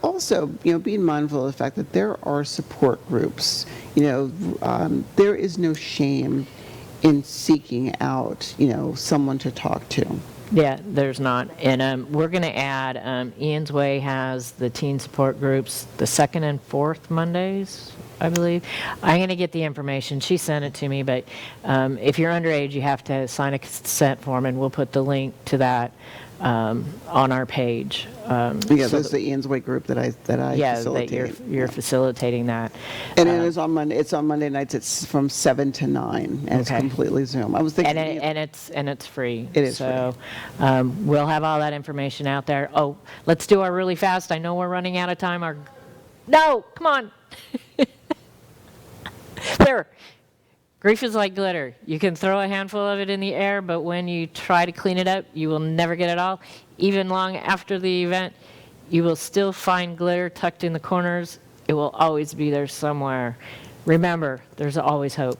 Speaker 2: also, being mindful of the fact that there are support groups. There is no shame in seeking out, someone to talk to.
Speaker 1: Yeah, there's not. And we're going to add, Ian's Way has the teen support groups the second and fourth Mondays, I believe. I'm going to get the information. She sent it to me, but if you're underage, you have to sign a consent form, and we'll put the link to that on our page.
Speaker 2: There's the Ian's Way group that I facilitate.
Speaker 1: That you're facilitating that.
Speaker 2: And it is on Monday. It's on Monday nights. It's from 7 to 9, and it's completely Zoom. I was thinking,
Speaker 1: and it's free.
Speaker 2: It is
Speaker 1: so, we'll have all that information out there. Oh, let's do our really fast. I know we're running out of time. No, come on. There. Grief is like glitter. You can throw a handful of it in the air, but when you try to clean it up, you will never get it all. Even long after the event, you will still find glitter tucked in the corners. It will always be there somewhere. Remember, there's always hope.